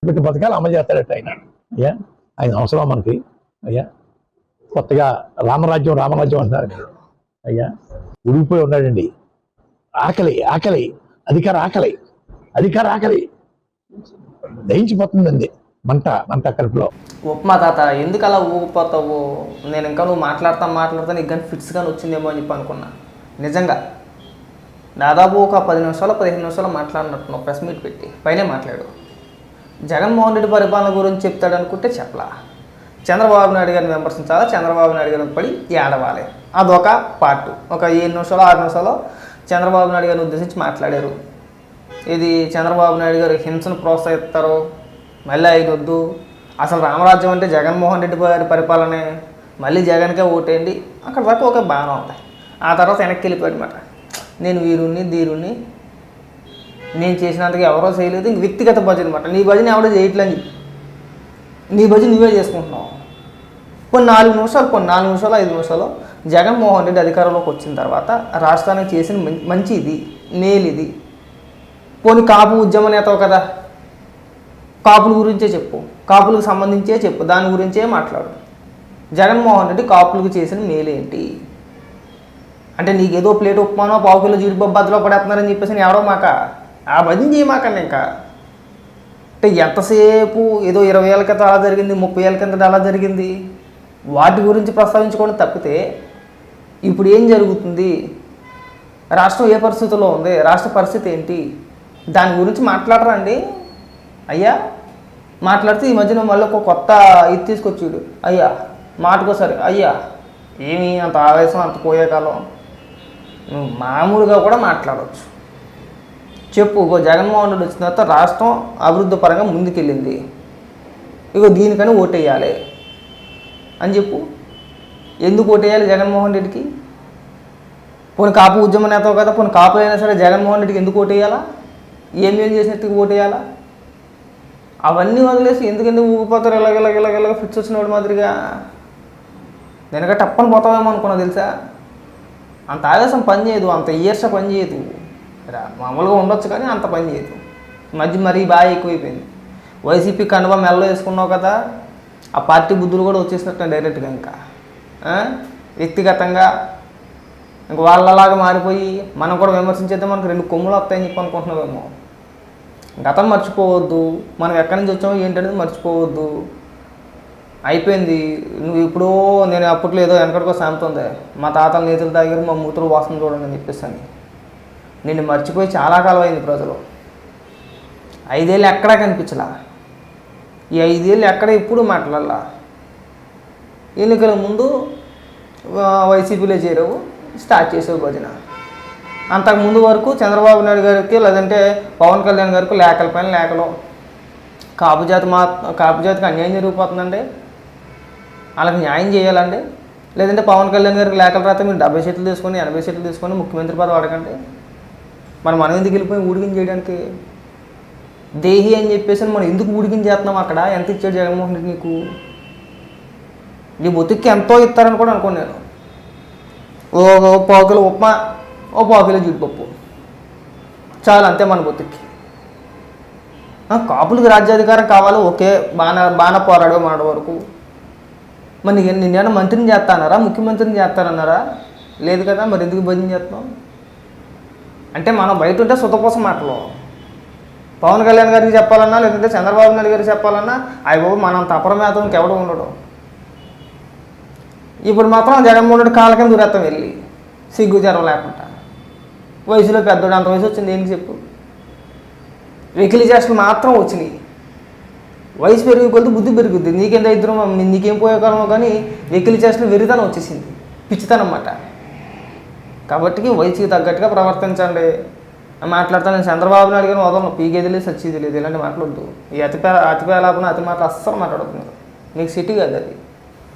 పెట్టి పథకాలు అమలు చేస్తాడట ఆయన. అయ్యా ఆయన అవసరం మనకి. అయ్యా కొత్తగా రామరాజ్యం అంటున్నారు మీరు. అయ్యా ఉడిగిపోయి ఉన్నాడండి. ఆకలి అధికార ఆకలి దహించిపోతుందండి. మంట కడుపులో. ఉప్మా తాత ఎందుకు అలా ఊగిపోతావు? నేను ఇంకా నువ్వు మాట్లాడతా నీకు కానీ ఫిట్స్ కానీ వచ్చిందేమో అని చెప్పి అనుకున్నా. నిజంగా దాదాపు ఒక 10 నిమిషాలు 15 నిమిషాలు మాట్లాడినట్టున్నావు ప్రెస్ మీట్ పెట్టి. పైనే మాట్లాడు. జగన్మోహన్ రెడ్డి పరిపాలన గురించి చెప్తాడు అనుకుంటే చెప్పలా. చంద్రబాబు నాయుడు గారిని విమర్శించాలా, చంద్రబాబు నాయుడు గారిని పడి ఏడవాలి. అదొక పార్ట్. ఒక 7 నిమిషాలు 6 నిమిషాలు చంద్రబాబు నాయుడు గారిని ఉద్దేశించి మాట్లాడారు. ఇది చంద్రబాబు నాయుడు గారు హింసను ప్రోత్సహిస్తారు, మళ్ళీ అయినొద్దు, అసలు రామరాజ్యం అంటే జగన్మోహన్ రెడ్డి గారి పరిపాలనే, మళ్ళీ జగన్కే ఓటేయండి. అక్కడ దాకా ఒక బాగానే ఉంటాయి. ఆ తర్వాత వెనక్కి వెళ్ళిపోయాడు మాట. నేను వీరుణ్ణి ధీరుణ్ణి, నేను చేసినంతగా ఎవరో చేయలేదు, ఇంక వ్యక్తిగత భజన అనమాట. నీ భజన ఎవడో చేయట్లని చెప్పి నీ భజన నువ్వే చేసుకుంటున్నావు. కొన్ని 4 నిమిషాలు 5 నిమిషాలు జగన్మోహన్ రెడ్డి అధికారంలోకి వచ్చిన తర్వాత రాష్ట్రానికి చేసిన మంచి ఇది, మేలు ఇది. పోనీ కాపు ఉద్యమ నేతవు కదా, కాపుల గురించే చెప్పు, కాపులకు సంబంధించే చెప్పు, దాని గురించే మాట్లాడు. జగన్మోహన్ రెడ్డి కాపులకు చేసిన మేలేంటి అంటే నీకేదో ప్లేట్ ఉప్మానో పావు కిలో జీడిపప్పు బద్దలో పడేస్తున్నారని చెప్పేసి ఎవడో మాక ఆ భజన చేయమాకండి. ఇంకా అంటే ఎంతసేపు ఏదో 20 ఏళ్ళ క్రితం అలా జరిగింది, 30 ఏళ్ళ కింద అలా జరిగింది, వాటి గురించి ప్రస్తావించుకోవడం తప్పితే ఇప్పుడు ఏం జరుగుతుంది, రాష్ట్రం ఏ పరిస్థితుల్లో ఉంది, రాష్ట్ర పరిస్థితి ఏంటి, దాని గురించి మాట్లాడరండి. అయ్యా మాట్లాడితే ఈ మధ్యన మళ్ళీ ఒక కొత్త ఇది తీసుకొచ్చాడు. అయ్యా మాటకోసారి అయ్యా ఏమి అంత ఆవేశం అంత పోయే కాలం, నువ్వు మామూలుగా కూడా మాట్లాడవచ్చు. చెప్పు, జగన్మోహన్ రెడ్డి వచ్చిన తర్వాత రాష్ట్రం అభివృద్ధి పరంగా ముందుకెళ్ళింది, ఇగో దీనికని ఓటేయాలి అని చెప్పు. ఎందుకు ఓటేయాలి జగన్మోహన్ రెడ్డికి? పోనీ కాపు ఉద్యమ నేత కదా, పోనీ కాపు అయినా సరే జగన్మోహన్ రెడ్డికి ఎందుకు ఓటేయాలా? ఏం చేసినట్టుగా ఓటేయాలా? అవన్నీ వదిలేసి ఎందుకంటే ఊగిపోతారు ఇలాగ ఫిట్స్ వచ్చినవాడు మాదిరిగా. వెనక టప్పని పోతావేమో అనుకున్నా తెలుసా. అంత ఆవేశం పని చేయదు, అంత ఈర్ష పని చేయదు. మామూలుగా ఉండొచ్చు కానీ అంత పని చేయదు. మధ్య మరీ బాగా ఎక్కువైపోయింది. వైసీపీ కండువా మెల్లో వేసుకున్నావు కదా, ఆ పార్టీ బుద్ధులు కూడా వచ్చేసినట్టు డైరెక్ట్గా. ఇంకా వ్యక్తిగతంగా ఇంక వాళ్ళలాగా మారిపోయి మనం కూడా విమర్శించేద్దాం, మనకు 2 కొమ్ములు వస్తాయని చెప్పి అనుకుంటున్నావేమో. గతం మర్చిపోవద్దు, మనం ఎక్కడి నుంచి వచ్చామో ఏంటనేది మర్చిపోవద్దు. అయిపోయింది. నువ్వు ఇప్పుడు నేను అప్పట్లో ఏదో వెనకడికో సామెత ఉంది, మా తాతల నేతులు తాగారు మా మూతులు వాసన చూడండి అని చెప్పేసి అని. నిన్ను మర్చిపోయి చాలా కాలం అయింది ప్రజలు. 5 ఏళ్ళు ఎక్కడా కనిపించలా. ఈ 5 ఏళ్ళు ఎక్కడ ఎప్పుడు మాట్లాడాలా. ఎన్నికల ముందు వైసీపీలో చేరావు, స్టార్ట్ చేసావు భజన. అంతకుముందు వరకు చంద్రబాబు నాయుడు గారికి లేదంటే పవన్ కళ్యాణ్ గారికి లేఖల పైన లేఖలు, కాపు జాతికి అన్యాయం జరిగిపోతుందండి, వాళ్ళకి న్యాయం చేయాలండి, లేదంటే పవన్ కళ్యాణ్ గారికి లేఖలు రాస్తే మీరు 70 సీట్లు తీసుకొని 80 సీట్లు తీసుకొని ముఖ్యమంత్రి పదవి అడగండి. మనం ఎందుకు వెళ్ళిపోయి ఊడిగిన చేయడానికి? దేహి అని చెప్పేసి మనం ఎందుకు ఊడిగిన చేస్తున్నాం? అక్కడ ఎంత ఇచ్చాడు జగన్మోహన్ రెడ్డి నీకు? నీ బతుక్కి ఎంతో ఇస్తారని కూడా అనుకోను నేను. ఓ పావు కిలో ఉప్మా, ఓ పావు కిలో జీడిపప్పు చాలు, అంతే మన బతుక్కి. కాపులకు రాజ్యాధికారం కావాలి, ఓకే, బాగా పోరాడే మాట వరకు. మరి నిన్నేమన్నా మంత్రిని చేస్తానరా, ముఖ్యమంత్రిని చేస్తానన్నారా? లేదు కదా, మరి ఎందుకు భజన చేస్తున్నాం? అంటే మనం బయట ఉంటే సుతపోసం మాటలు. పవన్ కళ్యాణ్ గారికి చెప్పాలన్నా లేదంటే చంద్రబాబు నాయుడు గారికి చెప్పాలన్నా అయ్య బాబు మనం తపరమేతం ఇంకెవడు ఉండడు. ఇప్పుడు మాత్రం జగన్మోహన్ రెడ్డి కాళ్ళ కింద దూరేస్తాం వెళ్ళి, సిగ్గు జ్వరం లేకుండా. వయసులో పెద్దోడు, అంత వయసు వచ్చింది ఏంటి చెప్పు? వెకిలి చేష్టలు మాత్రం వచ్చినాయి. వయసు పెరిగి కొద్ది బుద్ధి పెరుగుద్ది. నీకెంత ఇద్దరు నీకేం పోయేకాలమో కానీ వెకిలి చేష్టలు వెరితనం వచ్చేసింది, పిచ్చితనమాట. కాబట్టి వయసుకి తగ్గట్టుగా ప్రవర్తించండి. మాట్లాడతాను నేను చంద్రబాబు నాయుడు గారిని వదలను, పీకేది లేదు సచ్చేది లేదు, ఇలాంటి మాట్లాడద్దు. ఈ అతిపేలాపన అతి మాటలు అస్సలు మాట్లాడుతున్నారు. నీకు సిటీ కాదు అది.